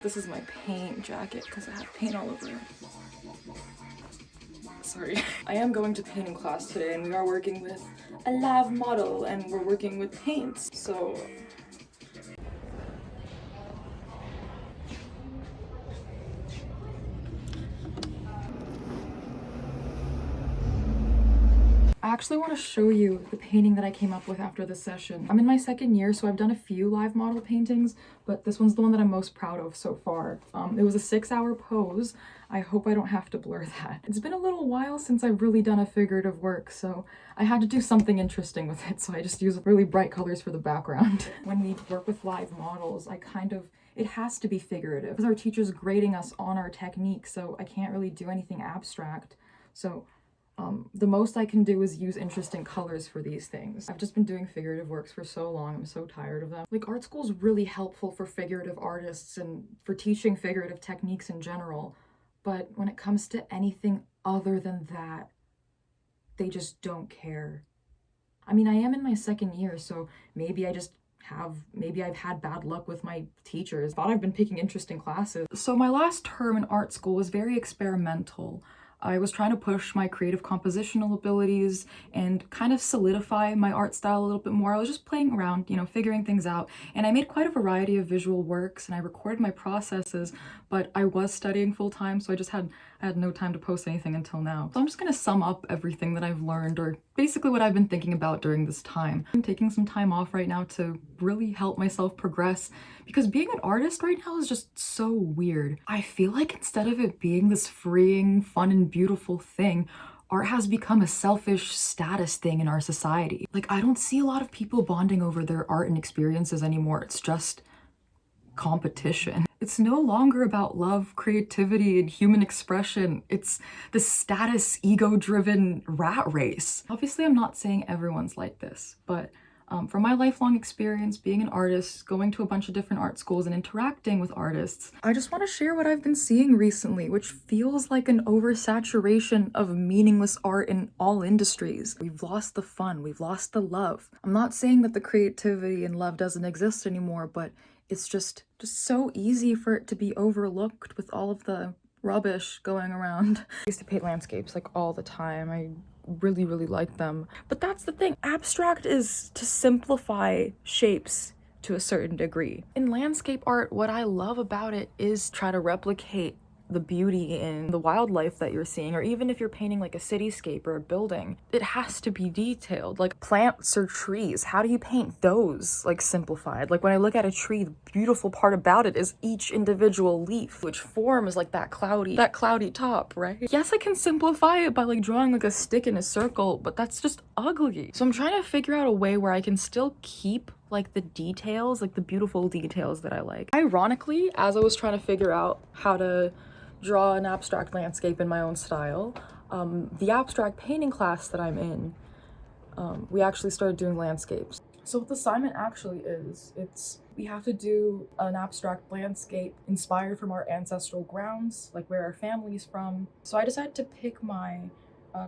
This is my paint jacket because I have paint all over it. Sorry. I am going to painting class today and we are working with a lav model and we're working with paints. So I actually want to show you the painting that I came up with after this session. I'm in my second year, so I've done a few live model paintings, but this one's the one that I'm most proud of so far. It was a 6-hour pose. I hope I don't have to blur that. It's been a little while since I've really done a figurative work, so I had to do something interesting with it, so I just use really bright colors for the background. When we work with live models, it has to be figurative because our teacher's grading us on our technique, so I can't really do anything abstract. So the most I can do is use interesting colors for these things. I've just been doing figurative works for so long, I'm so tired of them. Like, art school's really helpful for figurative artists and for teaching figurative techniques in general, but when it comes to anything other than that, they just don't care. I mean, I am in my second year, so maybe I've had bad luck with my teachers. I thought I've been picking interesting classes. So my last term in art school was very experimental. I was trying to push my creative compositional abilities and kind of solidify my art style a little bit more. I was just playing around, figuring things out. And I made quite a variety of visual works and I recorded my processes, but I was studying full time, so I had no time to post anything until now. So I'm just gonna sum up everything that I've learned, or basically what I've been thinking about during this time. I'm taking some time off right now to really help myself progress, because being an artist right now is just so weird. I feel like instead of it being this freeing, fun, and beautiful thing, art has become a selfish status thing in our society. Like, I don't see a lot of people bonding over their art and experiences anymore. It's just competition. It's no longer about love, creativity, and human expression. It's the status, ego-driven rat race. Obviously, I'm not saying everyone's like this, but from my lifelong experience being an artist, going to a bunch of different art schools and interacting with artists, I just want to share what I've been seeing recently, which feels like an oversaturation of meaningless art in all industries. We've lost the fun, we've lost the love. I'm not saying that the creativity and love doesn't exist anymore, but it's just so easy for it to be overlooked with all of the rubbish going around. I used to paint landscapes like all the time. I really like them. But that's the thing. Abstract is to simplify shapes to a certain degree. In landscape art, what I love about it is try to replicate the beauty in the wildlife that you're seeing, or even if you're painting like a cityscape or a building, it has to be detailed. Like plants or trees, how do you paint those like simplified? Like when I look at a tree, the beautiful part about it is each individual leaf, which forms like that cloudy top, right? Yes, I can simplify it by like drawing like a stick in a circle, but that's just ugly. So I'm trying to figure out a way where I can still keep like the details, like the beautiful details that I like. Ironically, as I was trying to figure out how to draw an abstract landscape in my own style, the abstract painting class that I'm in, we actually started doing landscapes. So what the assignment actually is, we have to do an abstract landscape inspired from our ancestral grounds, like where our family's from. So I decided to pick my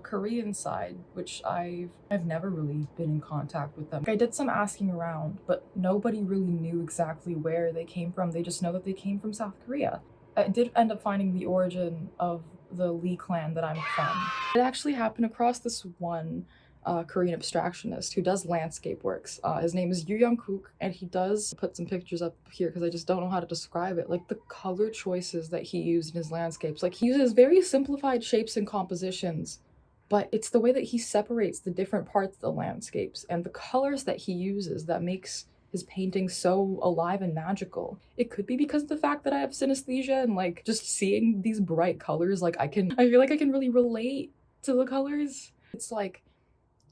Korean side, which I've never really been in contact with them. I did some asking around, but nobody really knew exactly where they came from. They just know that they came from South Korea. I did end up finding the origin of the Lee clan that I'm from. It actually happened across this one Korean abstractionist who does landscape works. His name is Yoo Young-kook, and he does put some pictures up here because I just don't know how to describe it. Like the color choices that he used in his landscapes. Like he uses very simplified shapes and compositions, but it's the way that he separates the different parts of the landscapes and the colors that he uses that makes his painting so alive and magical. It could be because of the fact that I have synesthesia and like just seeing these bright colors, like I feel like I can really relate to the colors. It's like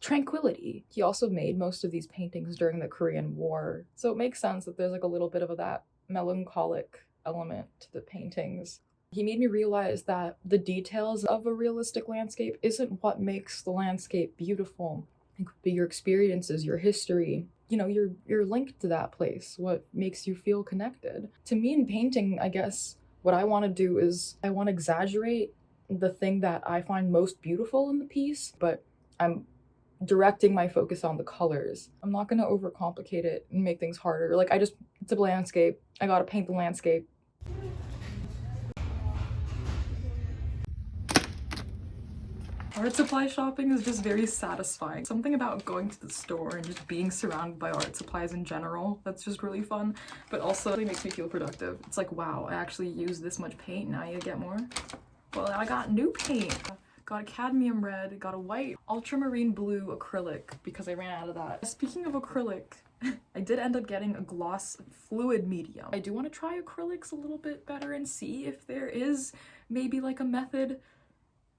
tranquility. He also made most of these paintings during the Korean War, so it makes sense that there's like a little bit of that melancholic element to the paintings. He made me realize that the details of a realistic landscape isn't what makes the landscape beautiful. It could be your experiences, your history, you're linked to that place, what makes you feel connected. To me in painting, I guess what I want to do is I want to exaggerate the thing that I find most beautiful in the piece, but I'm directing my focus on the colors. I'm not going to overcomplicate it and make things harder. Like it's a landscape. I got to paint the landscape. Art supply shopping is just very satisfying. Something about going to the store and just being surrounded by art supplies in general, that's just really fun, but also it makes me feel productive. It's like, wow, I actually used this much paint, now you get more? Well, I got new paint. Got a cadmium red, got a white ultramarine blue acrylic because I ran out of that. Speaking of acrylic, I did end up getting a gloss fluid medium. I do want to try acrylics a little bit better and see if there is maybe like a method,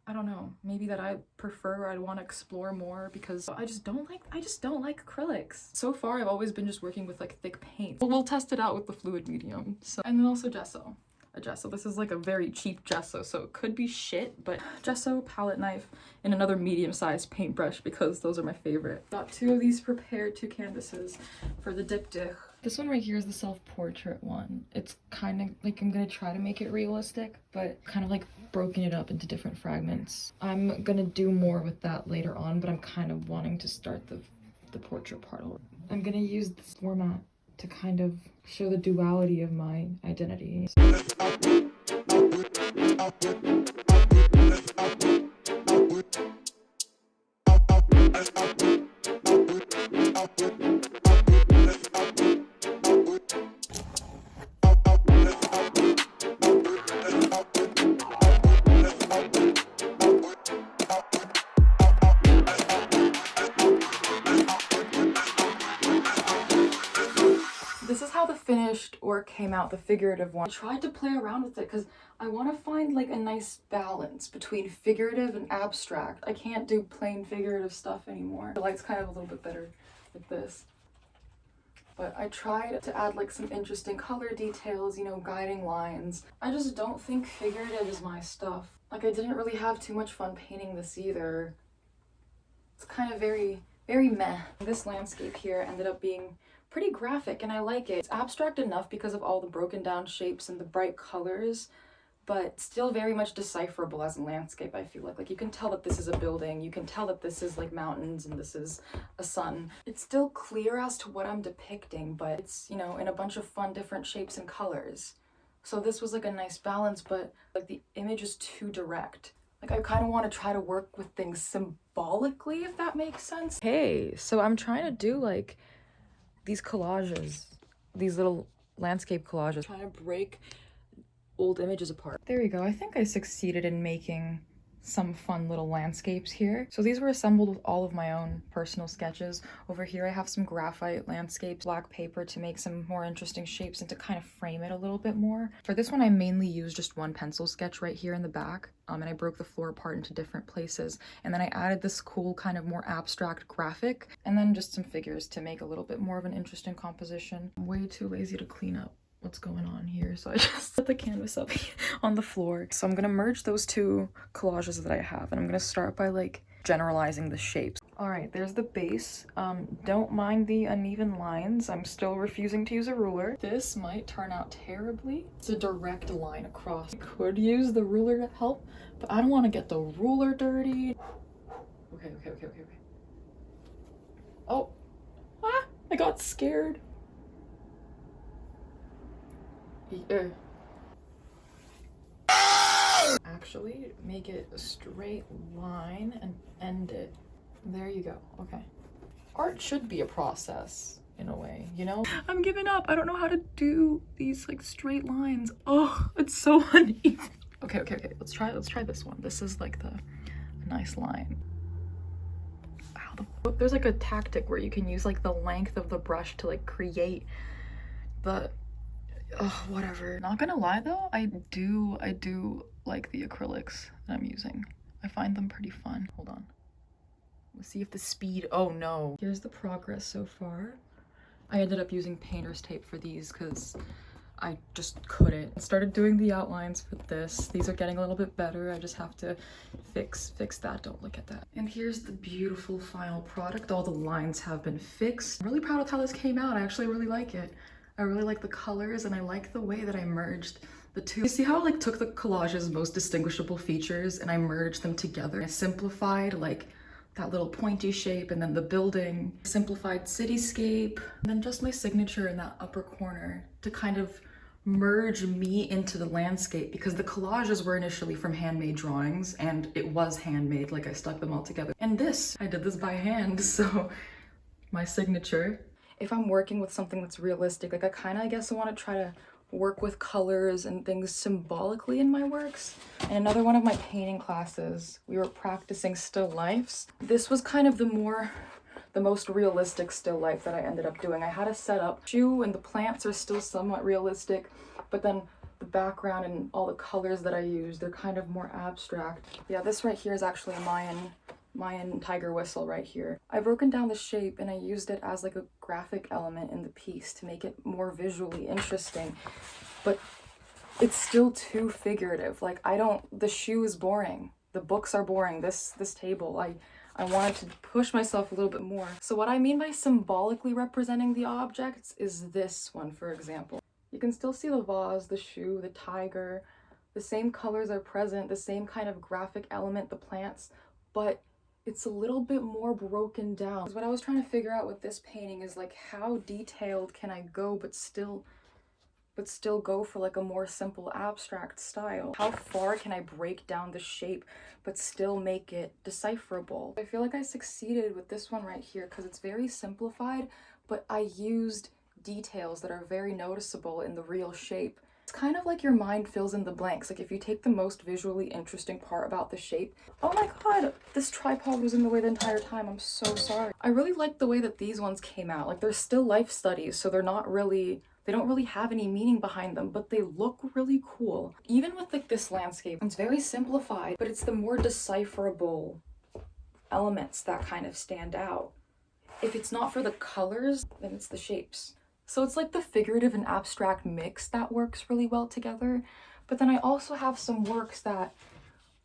I don't know, maybe that I prefer or I'd want to explore more, because I just don't like acrylics. So far I've always been just working with like thick paint. But we'll test it out with the fluid medium. So, and then also gesso. A gesso. This is like a very cheap gesso, so it could be shit, but gesso, palette knife, and another medium-sized paintbrush because those are my favorite. Got two of these prepared, two canvases for the diptych. This one right here is the self-portrait one. It's kind of like, I'm gonna try to make it realistic, but kind of like broken it up into different fragments. I'm gonna do more with that later on, but I'm kind of wanting to start the portrait part. I'm gonna use this format to kind of show the duality of my identity. This is how the finished work came out, the figurative one. I tried to play around with it because I want to find like a nice balance between figurative and abstract. I can't do plain figurative stuff anymore. The light's kind of a little bit better like this. But I tried to add like some interesting color details, you know, guiding lines. I just don't think figurative is my stuff. Like, I didn't really have too much fun painting this either. It's kind of very meh. This landscape here ended up being pretty graphic and I like it. It's abstract enough because of all the broken down shapes and the bright colors, but still very much decipherable as a landscape, I feel like. Like, you can tell that this is a building, you can tell that this is like mountains and this is a sun. It's still clear as to what I'm depicting, but it's, you know, in a bunch of fun different shapes and colors. So this was like a nice balance, but like the image is too direct. Like, I kind of want to try to work with things symbolically, if that makes sense. Hey, so I'm trying to do like these collages, these little landscape collages, trying to break old images apart. There you go. I think I succeeded in making some fun little landscapes here. So these were assembled with all of my own personal sketches. Over here I have some graphite landscapes, black paper to make some more interesting shapes and to kind of frame it a little bit more. For this one I mainly used just one pencil sketch right here in the back, and I broke the floor apart into different places, and then I added this cool kind of more abstract graphic and then just some figures to make a little bit more of an interesting composition. I'm way too lazy to clean up what's going on here, so I just put the canvas up on the floor. So I'm gonna merge those two collages that I have, and I'm gonna start by like generalizing the shapes. All right, there's the base. Don't mind the uneven lines. I'm still refusing to use a ruler. This might turn out terribly. It's a direct line across. I could use the ruler to help, but I don't want to get the ruler dirty. Okay. Oh, I got scared. Actually, make it a straight line and end it. There you go. Okay. Art should be a process in a way, you know? I'm giving up. I don't know how to do these like straight lines. Oh, it's so uneven. Okay. Let's try this one. This is like a nice line. Wow. There's like a tactic where you can use like the length of the brush to like create the whatever. Not gonna lie though, I do like the acrylics that I'm using. I find them pretty fun. Hold on. Let's see if the speed, oh no. Here's the progress so far. I ended up using painter's tape for these because I just couldn't. I started doing the outlines for this. These are getting a little bit better. I just have to fix that. Don't look at that. And here's the beautiful final product. All the lines have been fixed. I'm really proud of how this came out. I actually really like it. I really like the colors and I like the way that I merged the two. You see how I like took the collage's most distinguishable features and I merged them together? I simplified like that little pointy shape and then the building, simplified cityscape, and then just my signature in that upper corner to kind of merge me into the landscape, because the collages were initially from handmade drawings and it was handmade, like I stuck them all together. And this, I did this by hand, so my signature. If I'm working with something that's realistic, like I guess I want to try to work with colors and things symbolically in my works. In another one of my painting classes, we were practicing still lifes. This was kind of the most realistic still life that I ended up doing. I had a setup shoe and the plants are still somewhat realistic, but then the background and all the colors that I use, they're kind of more abstract. Yeah, this right here is actually a Mayan tiger whistle right here. I've broken down the shape and I used it as like a graphic element in the piece to make it more visually interesting, but it's still too figurative. Like the shoe is boring, the books are boring, this table, I wanted to push myself a little bit more. So what I mean by symbolically representing the objects is this one, for example. You can still see the vase, the shoe, the tiger, the same colors are present, the same kind of graphic element, the plants, but it's a little bit more broken down. What I was trying to figure out with this painting is like, how detailed can I go but still go for like a more simple abstract style? How far can I break down the shape but still make it decipherable? I feel like I succeeded with this one right here because it's very simplified, but I used details that are very noticeable in the real shape. It's kind of like your mind fills in the blanks. Like if you take the most visually interesting part about the shape. Oh my god, this tripod was in the way the entire time. I'm so sorry. I really like the way that these ones came out. Like they're still life studies, so they don't really have any meaning behind them, but they look really cool. Even with like this landscape, it's very simplified, but it's the more decipherable elements that kind of stand out. If it's not for the colors, then it's the shapes. So it's like the figurative and abstract mix that works really well together. But then I also have some works that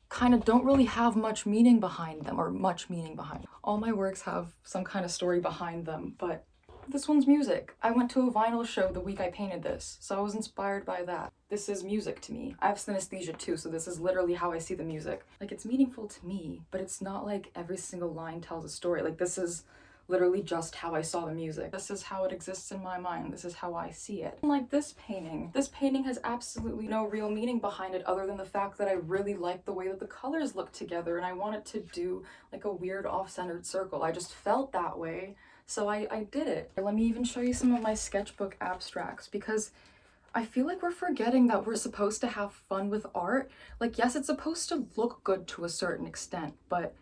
kind of don't really have much meaning behind them, or much meaning behind them. All my works have some kind of story behind them, but this one's music. I went to a vinyl show the week I painted this, so I was inspired by that. This is music to me. I have synesthesia too, so this is literally how I see the music. Like, it's meaningful to me, but it's not like every single line tells a story. Like, this is literally just how I saw the music. This is how it exists in my mind. This is how I see it. Like this painting has absolutely no real meaning behind it other than the fact that I really like the way that the colors look together and I wanted to do like a weird off-centered circle. I just felt that way, so I did it. Let me even show you some of my sketchbook abstracts, because I feel like we're forgetting that we're supposed to have fun with art. Like, yes, it's supposed to look good to a certain extent, but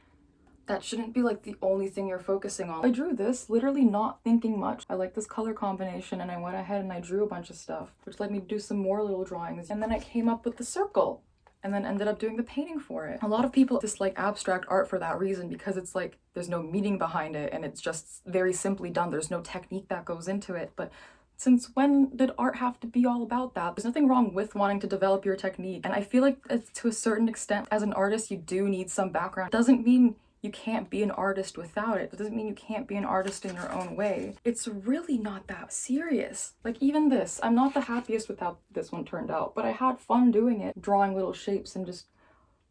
that shouldn't be like the only thing you're focusing on. I drew this literally not thinking much. I like this color combination and I went ahead and I drew a bunch of stuff, which led me to do some more little drawings. And then I came up with the circle and then ended up doing the painting for it. A lot of people dislike abstract art for that reason, because it's like there's no meaning behind it and it's just very simply done. There's no technique that goes into it. But since when did art have to be all about that? There's nothing wrong with wanting to develop your technique. And I feel like to a certain extent, as an artist, you do need some background. It doesn't mean you can't be an artist without it. It doesn't mean you can't be an artist in your own way. It's really not that serious. Like even this, I'm not the happiest with how this one turned out, but I had fun doing it, drawing little shapes and just,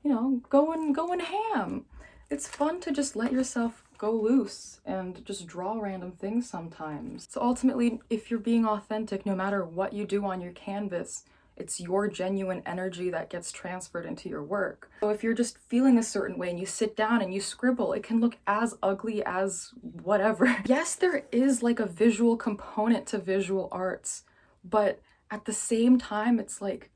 you know, going ham. It's fun to just let yourself go loose and just draw random things sometimes. So ultimately, if you're being authentic, no matter what you do on your canvas, it's your genuine energy that gets transferred into your work. So if you're just feeling a certain way and you sit down and you scribble, it can look as ugly as whatever. Yes, there is like a visual component to visual arts, but at the same time, it's like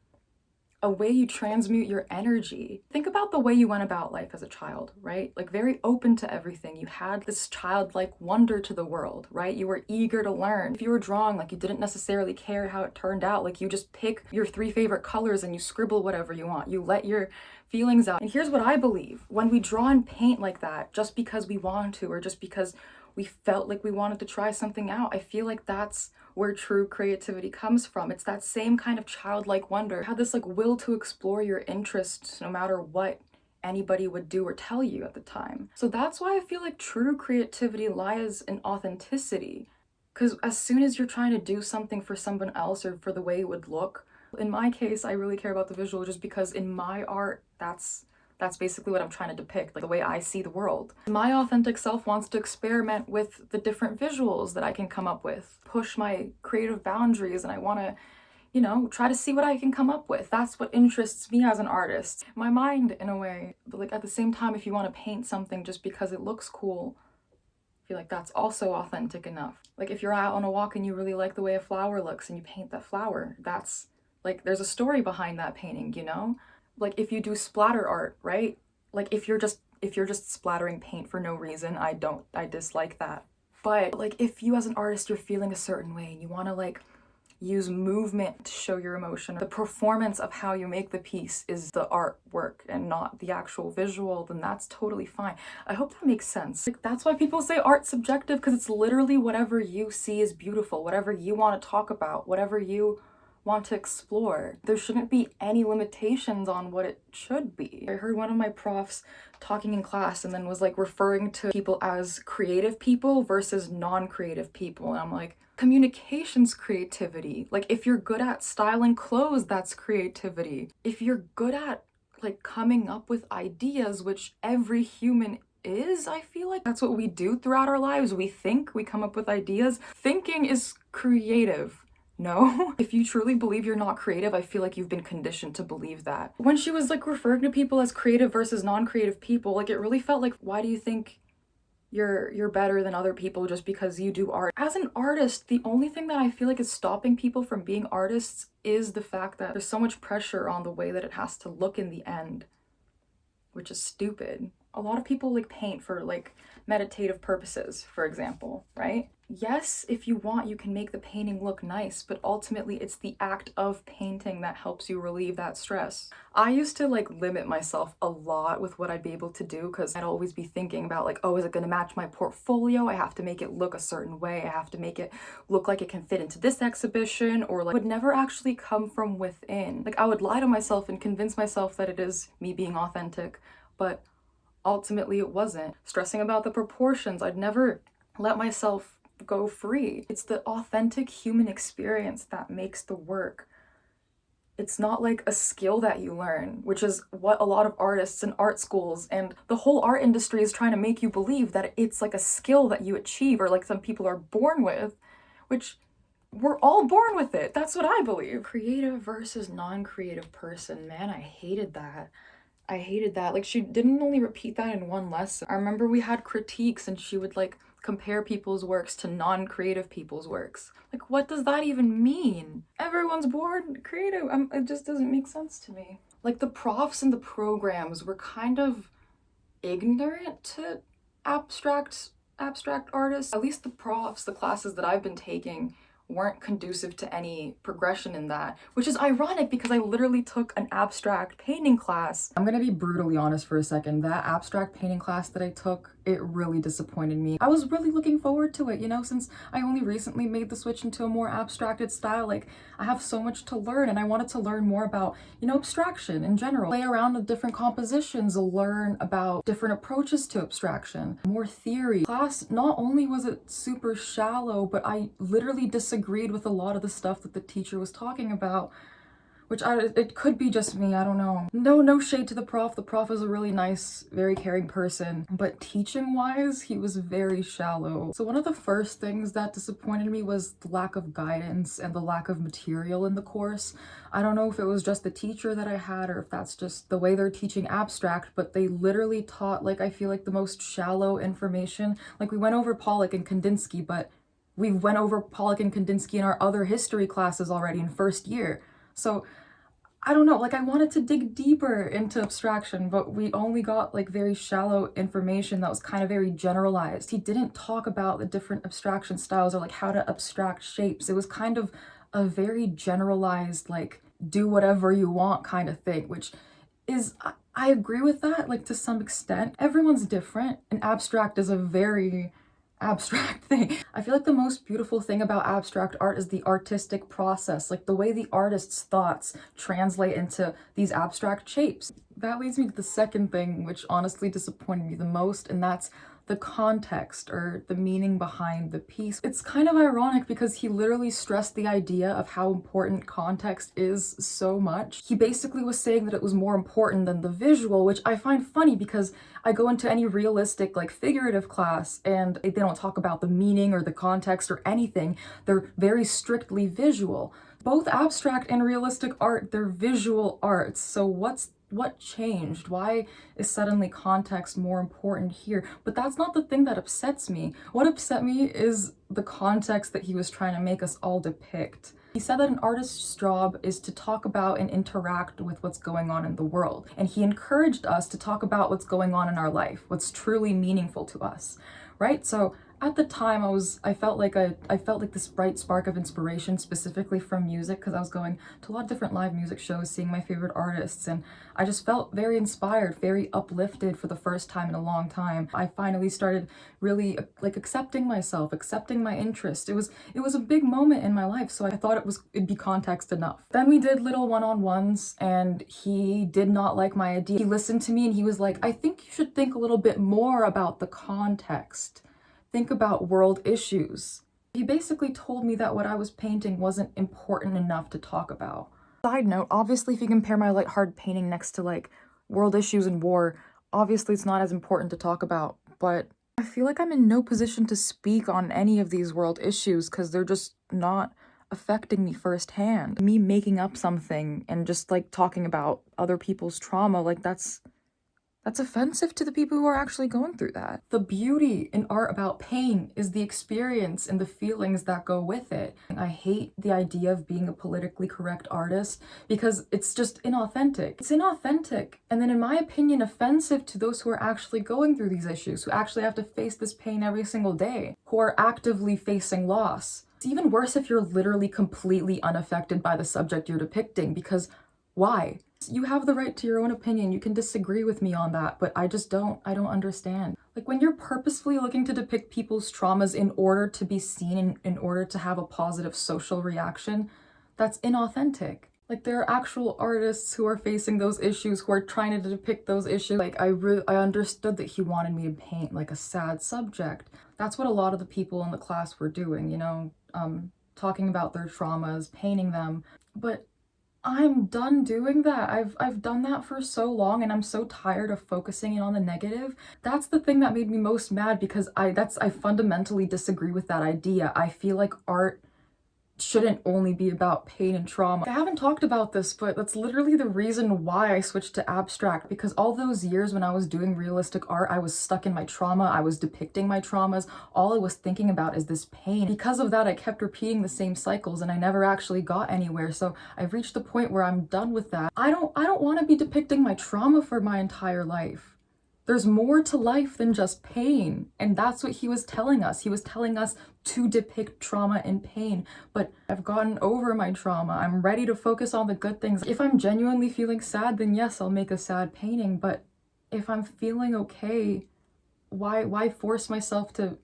a way you transmute your energy. Think about the way you went about life as a child, right? Like very open to everything. You had this childlike wonder to the world, right? You were eager to learn. If you were drawing, like you didn't necessarily care how it turned out. Like you just pick your 3 favorite colors and you scribble whatever you want. You let your feelings out. And here's what I believe. When we draw and paint like that, just because we want to, or just because we felt like we wanted to try something out, I feel like that's where true creativity comes from. It's that same kind of childlike wonder. You had this like will to explore your interests no matter what anybody would do or tell you at the time. So that's why I feel like true creativity lies in authenticity. Because as soon as you're trying to do something for someone else or for the way it would look, in my case, I really care about the visual just because in my art, that's basically what I'm trying to depict, like the way I see the world. My authentic self wants to experiment with the different visuals that I can come up with, push my creative boundaries, and I want to, you know, try to see what I can come up with. That's what interests me as an artist. My mind, in a way. But like at the same time, if you want to paint something just because it looks cool, I feel like that's also authentic enough. Like if you're out on a walk and you really like the way a flower looks and you paint that flower, that's like, there's a story behind that painting, you know? Like if you do splatter art, right? Like if you're just splattering paint for no reason, I dislike that. But like if you as an artist, you're feeling a certain way and you want to like use movement to show your emotion, the performance of how you make the piece is the artwork and not the actual visual, then that's totally fine. I hope that makes sense. Like, that's why people say art's subjective, because it's literally whatever you see is beautiful, whatever you want to talk about, whatever you want to explore. There shouldn't be any limitations on what it should be. I heard one of my profs talking in class and then was like referring to people as creative people versus non-creative people, and I'm like, communication's creativity. Like if you're good at styling clothes, that's creativity. If you're good at like coming up with ideas, which every human is, I feel like that's what we do throughout our lives. We think, we come up with ideas. Thinking is creative. No. If you truly believe you're not creative, I feel like you've been conditioned to believe that. When she was like referring to people as creative versus non-creative people, like it really felt like, why do you think you're better than other people just because you do art? As an artist, the only thing that I feel like is stopping people from being artists is the fact that there's so much pressure on the way that it has to look in the end, which is stupid. A lot of people like paint for like meditative purposes, for example, right? Yes, if you want, you can make the painting look nice, but ultimately it's the act of painting that helps you relieve that stress. I used to like limit myself a lot with what I'd be able to do, because I'd always be thinking about like, oh, is it gonna match my portfolio? I have to make it look a certain way. I have to make it look like it can fit into this exhibition, or like, it would never actually come from within. Like I would lie to myself and convince myself that it is me being authentic, but ultimately it wasn't. Stressing about the proportions, I'd never let myself go free. It's the authentic human experience that makes the work. It's not like a skill that you learn, which is what a lot of artists and art schools and the whole art industry is trying to make you believe, that it's like a skill that you achieve, or like some people are born with, which we're all born with it. That's what I believe. Creative versus non-creative person, man, I hated that. I hated that. Like she didn't only repeat that in one lesson. I remember we had critiques and she would like compare people's works to non-creative people's works. Like what does that even mean? Everyone's born creative. It just doesn't make sense to me. Like the profs and the programs were kind of ignorant to abstract artists. At least the profs, the classes that I've been taking, weren't conducive to any progression in that, which is ironic because I literally took an abstract painting class. I'm gonna be brutally honest for a second. That abstract painting class that I took, it really disappointed me. I was really looking forward to it, you know, since I only recently made the switch into a more abstracted style. Like I have so much to learn, and I wanted to learn more about, you know, abstraction in general, play around with different compositions, learn about different approaches to abstraction, more theory. Class, not only was it super shallow, but I literally disagreed with a lot of the stuff that the teacher was talking about, which it could be just me, I don't know. No shade to the prof. The prof is a really nice, very caring person, but teaching wise, he was very shallow. So one of the first things that disappointed me was the lack of guidance and the lack of material in the course. I don't know if it was just the teacher that I had, or if that's just the way they're teaching abstract, but they literally taught, like, I feel like the most shallow information. Like we went over Pollock and Kandinsky, but we went over Pollock and Kandinsky in our other history classes already in first year. So I don't know, like I wanted to dig deeper into abstraction, but we only got like very shallow information that was kind of very generalized. He didn't talk about the different abstraction styles or like how to abstract shapes. It was kind of a very generalized, like do whatever you want kind of thing, which is, I agree with that, like to some extent. Everyone's different, and abstract is a very abstract thing. I feel like the most beautiful thing about abstract art is the artistic process, like the way the artist's thoughts translate into these abstract shapes. That leads me to the second thing, which honestly disappointed me the most, and that's the context or the meaning behind the piece. It's kind of ironic because he literally stressed the idea of how important context is so much. He basically was saying that it was more important than the visual, which I find funny because I go into any realistic, like figurative class and they don't talk about the meaning or the context or anything. They're very strictly visual. both abstract and realistic art, they're visual arts. So what changed? Why is suddenly context more important here? But that's not the thing that upsets me. What upset me is the context that he was trying to make us all depict. He said that an artist's job is to talk about and interact with what's going on in the world. And he encouraged us to talk about what's going on in our life, what's truly meaningful to us, right? So at the time I felt like this bright spark of inspiration, specifically from music, because I was going to a lot of different live music shows, seeing my favorite artists, and I just felt very inspired, very uplifted for the first time in a long time. I finally started really like accepting myself, accepting my interest. It was a big moment in my life, so I thought it'd be context enough. Then we did little one-on-ones, and he did not like my idea. He listened to me and he was like, I think you should think a little bit more about the context. Think about world issues. He basically told me that what I was painting wasn't important enough to talk about. Side note, obviously if you compare my lighthearted painting next to like world issues and war, obviously it's not as important to talk about, but I feel like I'm in no position to speak on any of these world issues because they're just not affecting me firsthand. Me making up something and just like talking about other people's trauma, like that's offensive to the people who are actually going through that. The beauty in art about pain is the experience and the feelings that go with it. I hate the idea of being a politically correct artist because it's just inauthentic. It's inauthentic, and then in my opinion, offensive to those who are actually going through these issues, who actually have to face this pain every single day, who are actively facing loss. It's even worse if you're literally completely unaffected by the subject you're depicting, because why? You have the right to your own opinion. You can disagree with me on that, but I don't understand. Like when you're purposefully looking to depict people's traumas in order to be seen, in order to have a positive social reaction, that's inauthentic. Like there are actual artists who are facing those issues, who are trying to depict those issues. Like I understood that he wanted me to paint like a sad subject. That's what a lot of the people in the class were doing, you know, talking about their traumas, painting them. But I'm done doing that. I've done that for so long, and I'm so tired of focusing in on the negative. That's the thing that made me most mad, because I fundamentally disagree with that idea. I feel like art shouldn't only be about pain and trauma. I haven't talked about this, but that's literally the reason why I switched to abstract, because all those years when I was doing realistic art, I was stuck in my trauma, I was depicting my traumas, all I was thinking about is this pain. Because of that, I kept repeating the same cycles and I never actually got anywhere. So I've reached the point where I'm done with that. I don't want to be depicting my trauma for my entire life. There's more to life than just pain. And that's what he was telling us. He was telling us to depict trauma and pain. But I've gotten over my trauma. I'm ready to focus on the good things. If I'm genuinely feeling sad, then yes, I'll make a sad painting. But if I'm feeling okay, why force myself to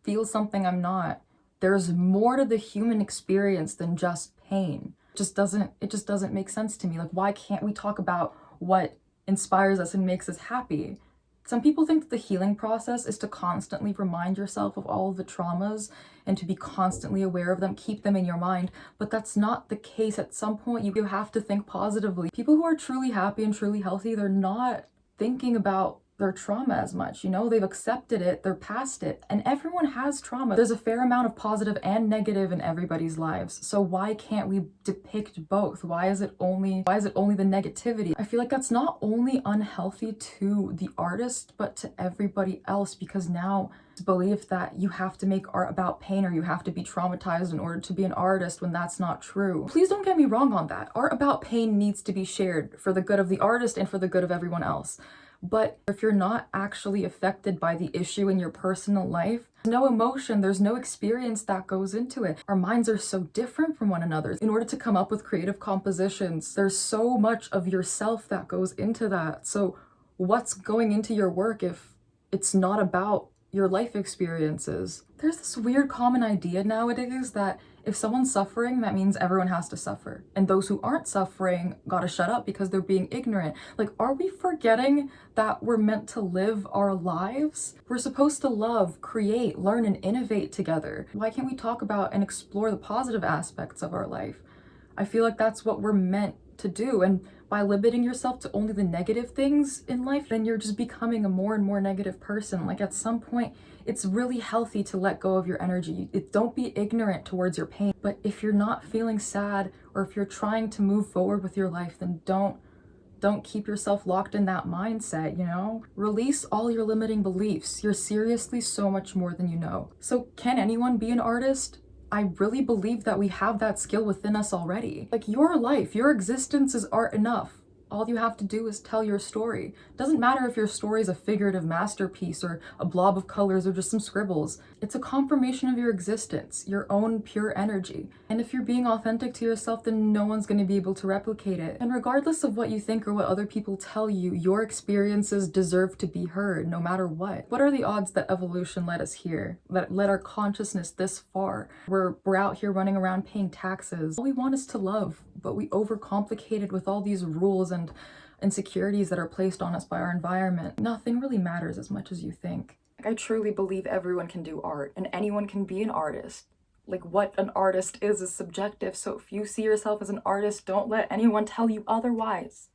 feel something I'm not? There's more to the human experience than just pain. It just doesn't make sense to me. Like, why can't we talk about what inspires us and makes us happy? Some people think that the healing process is to constantly remind yourself of all of the traumas and to be constantly aware of them, keep them in your mind, but that's not the case. At some point, you have to think positively. People who are truly happy and truly healthy, they're not thinking about their trauma as much, you know, they've accepted it, they're past it, and everyone has trauma. There's a fair amount of positive and negative in everybody's lives, so why can't we depict both? Why is it only the negativity? I feel like that's not only unhealthy to the artist, but to everybody else, because now it's belief that you have to make art about pain or you have to be traumatized in order to be an artist, when that's not true. Please don't get me wrong on that. Art about pain needs to be shared for the good of the artist and for the good of everyone else. But if you're not actually affected by the issue in your personal life, there's no emotion, there's no experience that goes into it. Our minds are so different from one another. In order to come up with creative compositions, there's so much of yourself that goes into that. So what's going into your work if it's not about your life experiences? There's this weird common idea nowadays that if someone's suffering, that means everyone has to suffer. And those who aren't suffering gotta shut up because they're being ignorant. Like, are we forgetting that we're meant to live our lives? We're supposed to love, create, learn, and innovate together. Why can't we talk about and explore the positive aspects of our life? I feel like that's what we're meant to do. And by limiting yourself to only the negative things in life, then you're just becoming a more and more negative person. Like at some point, it's really healthy to let go of your energy. Don't be ignorant towards your pain. But if you're not feeling sad, or if you're trying to move forward with your life, then don't keep yourself locked in that mindset, you know? Release all your limiting beliefs. You're seriously so much more than you know. So can anyone be an artist? I really believe that we have that skill within us already. Like your life, your existence is art enough. All you have to do is tell your story. Doesn't matter if your story is a figurative masterpiece or a blob of colors or just some scribbles. It's a confirmation of your existence, your own pure energy. And if you're being authentic to yourself, then no one's going to be able to replicate it. And regardless of what you think or what other people tell you, your experiences deserve to be heard no matter what. What are the odds that evolution led us here? That led our consciousness this far? We're out here running around paying taxes. All we want is to love, but we overcomplicate it with all these rules and insecurities that are placed on us by our environment. Nothing really matters as much as you think. Like, I truly believe everyone can do art and anyone can be an artist. Like, what an artist is subjective, so if you see yourself as an artist, don't let anyone tell you otherwise.